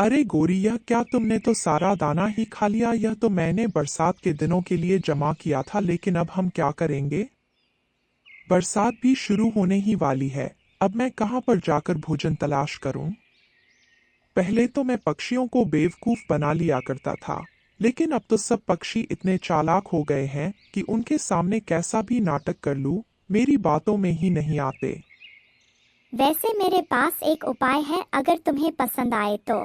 अरे गोरी, यह क्या तुमने तो सारा दाना ही खा लिया। यह तो मैंने बरसात के दिनों के लिए जमा किया था, लेकिन अब हम क्या करेंगे? बरसात भी शुरू होने ही वाली है। अब मैं कहाँ पर जाकर भोजन तलाश करूं? पहले तो मैं पक्षियों को बेवकूफ बना लिया करता था, लेकिन अब तो सब पक्षी इतने चालाक हो गए हैं कि उनके सामने कैसा भी नाटक कर लूं, मेरी बातों में ही नहीं आते। वैसे मेरे पास एक उपाय है, अगर तुम्हें पसंद आए तो।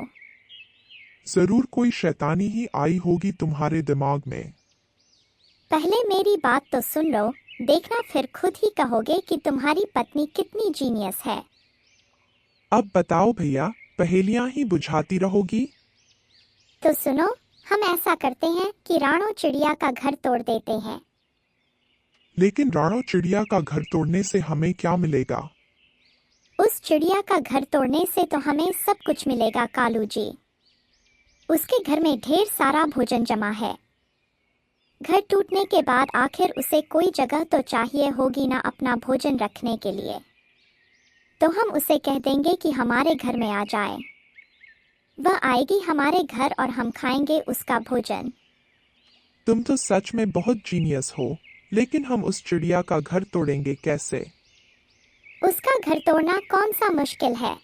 जरूर कोई शैतानी ही आई होगी तुम्हारे दिमाग में। पहले मेरी बात तो सुन लो, देखना फिर खुद ही कहोगे कि तुम्हारी पत्नी कितनी जीनियस है। अब बताओ भैया, पहेलियां ही बुझाती रहोगी? तो सुनो, हम ऐसा करते हैं कि राणो चिड़िया का घर तोड़ देते हैं। लेकिन राणो चिड़िया का घर तोड़ने से हमें क्या मिलेगा? उस चिड़िया का घर तोड़ने से तो हमें सब कुछ मिलेगा कालू जी। उसके घर में ढेर सारा भोजन जमा है। घर टूटने के बाद आखिर उसे कोई जगह तो चाहिए होगी ना अपना भोजन रखने के लिए। तो हम उसे कह देंगे कि हमारे घर में आ जाए। वह आएगी हमारे घर और हम खाएंगे उसका भोजन। तुम तो सच में बहुत जीनियस हो, लेकिन हम उस चिड़िया का घर तोड़ेंगे कैसे? उसका घर तोड़ना कौन सा मुश्किल है।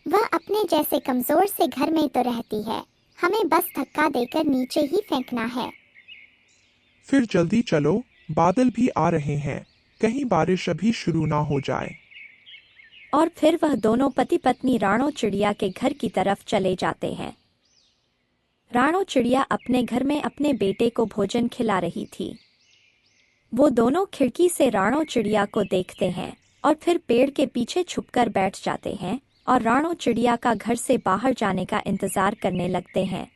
वह अपने जैसे कमजोर से घर में तो रहती है, हमें बस धक्का देकर नीचे ही फेंकना है। फिर जल्दी चलो, बादल भी आ रहे हैं, कहीं बारिश अभी शुरू ना हो जाए। और फिर वह दोनों पति पत्नी राणो चिड़िया के घर की तरफ चले जाते हैं। राणो चिड़िया अपने घर में अपने बेटे को भोजन खिला रही थी। वो दोनों खिड़की से राणो चिड़िया को देखते हैं और फिर पेड़ के पीछे छुपकर बैठ जाते हैं और राणो चिड़िया का घर से बाहर जाने का इंतजार करने लगते हैं।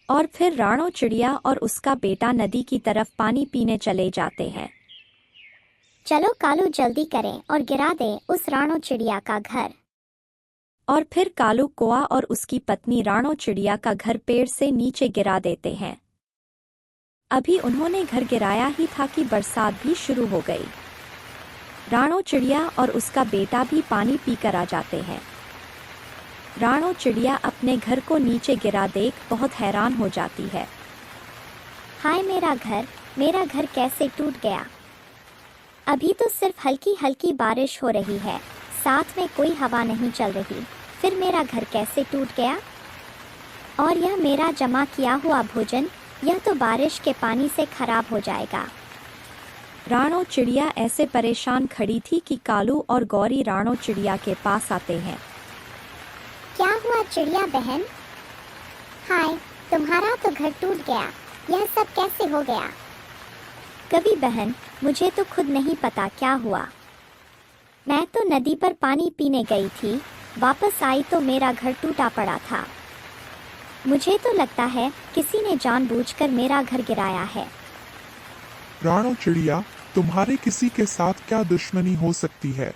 और फिर राणो चिड़िया और उसका बेटा नदी की तरफ पानी पीने चले जाते हैं। चलो कालू, जल्दी करें और गिरा दें उस राणो चिड़िया का घर। और फिर कालू कौआ और उसकी पत्नी राणो चिड़िया का घर पेड़ से नीचे गिरा देते हैं। अभी उन्होंने घर गिराया ही था कि बरसात भी शुरू हो गई। राणो चिड़िया और उसका बेटा भी पानी पीकर आ जाते हैं। राणो चिड़िया अपने घर को नीचे गिरा देख बहुत हैरान हो जाती है। हाय मेरा घर कैसे टूट गया। अभी तो सिर्फ हल्की हल्की बारिश हो रही है, साथ में कोई हवा नहीं चल रही, फिर मेरा घर कैसे टूट गया। और यह मेरा जमा किया हुआ भोजन, यह तो बारिश के पानी से खराब हो जाएगा। राणो चिड़िया ऐसे परेशान खड़ी थी कि कालू और गौरी राणो चिड़िया के पास आते हैं। क्या हुआ चिड़िया बहन? हाय, तुम्हारा तो घर टूट गया, यह सब कैसे हो गया? कवि बहन, मुझे तो खुद नहीं पता क्या हुआ। मैं तो नदी पर पानी पीने गई थी, वापस आई तो मेरा घर टूटा पड़ा था। मुझे तो लगता है किसी ने जानबूझकर मेरा घर गिराया है। राणो चिड़िया, तुम्हारे किसी के साथ क्या दुश्मनी हो सकती है?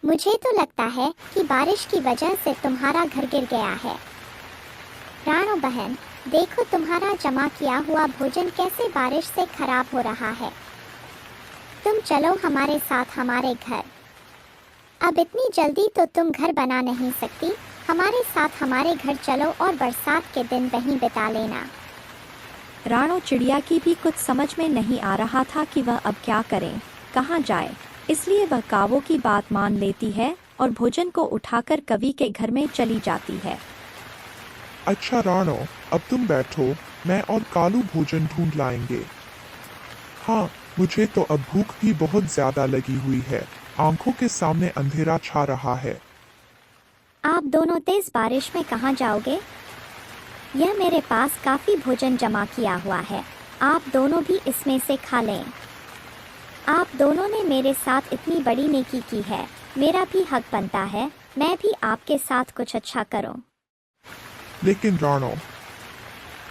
मुझे तो लगता है कि बारिश की वजह से तुम्हारा घर गिर गया है। राणो बहन, देखो तुम्हारा जमा किया हुआ भोजन कैसे बारिश से खराब हो रहा है। तुम चलो हमारे साथ हमारे घर। अब इतनी जल्दी तो तुम घर बना नहीं सकती, हमारे साथ हमारे घर चलो और बरसात के दिन वहीं बिता लेना। राणो चिड़िया की भी कुछ समझ में नहीं आ रहा था कि वह अब क्या करे, कहाँ जाए, इसलिए वह कावों की बात मान लेती है और भोजन को उठाकर कवि के घर में चली जाती है। अच्छा राणो, अब तुम बैठो, मैं और कालू भोजन ढूंढ लाएंगे। हाँ, मुझे तो अब भूख भी बहुत ज्यादा लगी हुई है, आंखों के सामने अंधेरा छा रहा है। आप दोनों तेज बारिश में कहाँ जाओगे? यह मेरे पास काफी भोजन जमा किया हुआ है, आप दोनों भी इसमें से खा लें। आप दोनों ने मेरे साथ इतनी बड़ी नेकी की है, मेरा भी हक बनता है मैं भी आपके साथ कुछ अच्छा करूं। लेकिन राणो।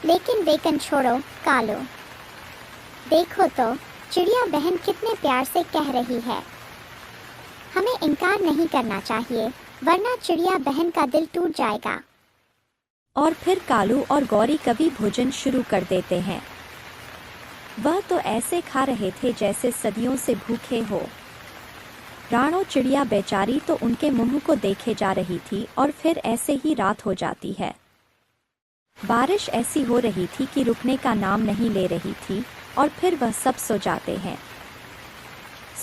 लेकिन छोड़ो कालू, देखो तो चिड़िया बहन कितने प्यार से कह रही है। हमें इनकार नहीं करना चाहिए, वरना चिड़िया बहन का दिल टूट जाएगा। और फिर कालू और गौरी कवि भोजन शुरू कर देते हैं। वह तो ऐसे खा रहे थे जैसे सदियों से भूखे हो। राणो चिड़िया बेचारी तो उनके मुंह को देखे जा रही थी और फिर ऐसे ही रात हो जाती है। बारिश ऐसी हो रही थी कि रुकने का नाम नहीं ले रही थी और फिर वह सब सो जाते हैं।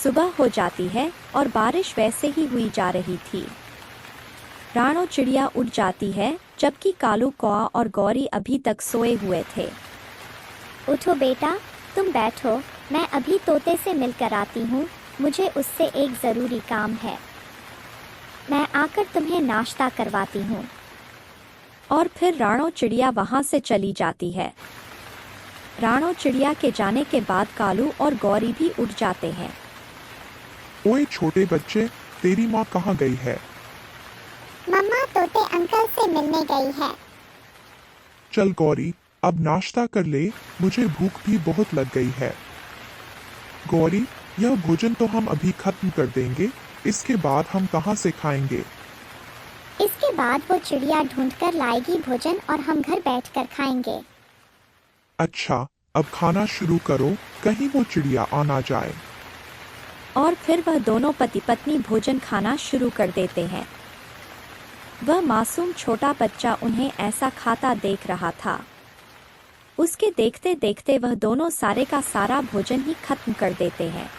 सुबह हो जाती है और बारिश वैसे ही हुई जा रही थी। राणो चिड़िया उठ जाती है जबकि कालू कौआ और गौरी अभी तक सोए हुए थे। उठो बेटा, तुम बैठो, मैं अभी तोते से मिलकर आती हूँ, मुझे उससे एक ज़रूरी काम है। मैं आकर तुम्हें नाश्ता करवाती हूँ। और फिर राणो चिड़िया वहां से चली जाती है। राणो चिड़िया के जाने के बाद कालू और गौरी भी उठ जाते हैं। ओए छोटे बच्चे, तेरी माँ कहाँ गई है? मम्मा तोते अंकल से मिलने गई है। चल गौरी, अब नाश्ता कर ले, मुझे भूख भी बहुत लग गई है। गौरी, यह भोजन तो हम अभी खत्म कर देंगे, इसके बाद हम कहाँ से खाएंगे? इसके बाद वो चिड़िया ढूंढ कर लाएगी भोजन और हम घर बैठकर खाएंगे। अच्छा, अब खाना शुरू करो, कहीं वो चिड़िया आ ना जाए। और फिर वह दोनों पति पत्नी भोजन खाना शुरू कर देते हैं। वह मासूम छोटा बच्चा उन्हें ऐसा खाता देख रहा था। उसके देखते देखते वह दोनों सारे का सारा भोजन ही खत्म कर देते हैं।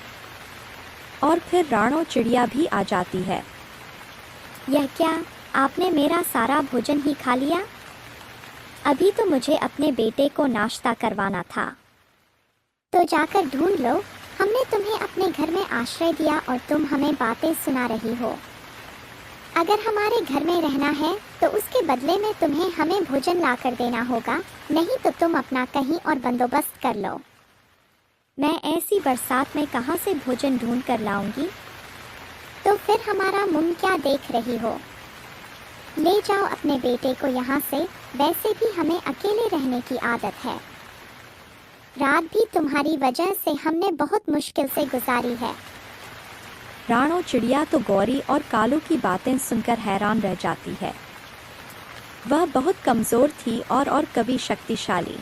और फिर राणो चिड़िया भी आ जाती है। यह क्या, आपने मेरा सारा भोजन ही खा लिया? अभी तो मुझे अपने बेटे को नाश्ता करवाना था। तो जाकर ढूंढ लो, हमने तुम्हें अपने घर में आश्रय दिया और तुम हमें बातें सुना रही हो। अगर हमारे घर में रहना है तो उसके बदले में तुम्हें हमें भोजन ला कर देना होगा, नहीं तो तुम अपना कहीं और बंदोबस्त कर लो। मैं ऐसी बरसात में कहाँ से भोजन ढूंढ कर लाऊंगी? तो फिर हमारा मुंह क्या देख रही हो? ले जाओ अपने बेटे को यहाँ से, वैसे भी हमें अकेले रहने की आदत है। रात भी तुम्हारी वजह से हमने बहुत मुश्किल से गुजारी है। राणो चिड़िया तो गौरी और कालू की बातें सुनकर हैरान रह जाती है। वह बहुत कमजोर थी और कभी शक्तिशाली।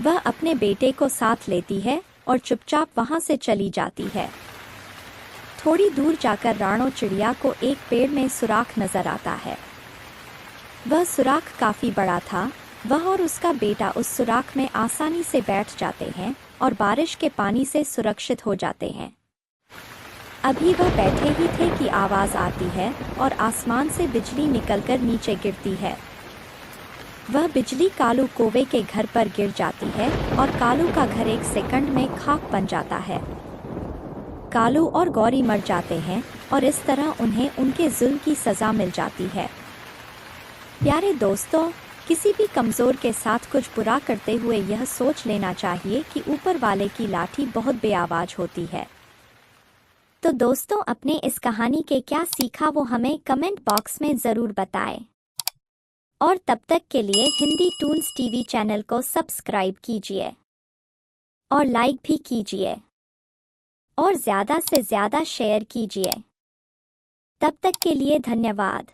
वह अपने बेटे को साथ लेती है और चुपचाप वहां से चली जाती है। थोड़ी दूर जाकर राणो चिड़िया को एक पेड़ में सुराख नजर आता है। वह सुराख काफी बड़ा था। वह और उसका बेटा उस सुराख में आसानी से बैठ जाते हैं और बारिश के पानी से सुरक्षित हो जाते हैं। अभी वह बैठे ही थे कि आवाज आती है और आसमान से बिजली निकलकर नीचे गिरती है। वह बिजली कालू कौवे के घर पर गिर जाती है और कालू का घर एक सेकंड में खाक बन जाता है। कालू और गौरी मर जाते हैं और इस तरह उन्हें उनके जुल्म की सजा मिल जाती है। प्यारे दोस्तों, किसी भी कमजोर के साथ कुछ बुरा करते हुए यह सोच लेना चाहिए कि ऊपर वाले की लाठी बहुत बेआवाज होती है। तो दोस्तों, अपने इस कहानी के क्या सीखा वो हमें कमेंट बॉक्स में ज़रूर बताएं। और तब तक के लिए हिंदी टून्स टीवी चैनल को सब्सक्राइब कीजिए और लाइक भी कीजिए और ज़्यादा से ज़्यादा शेयर कीजिए। तब तक के लिए धन्यवाद।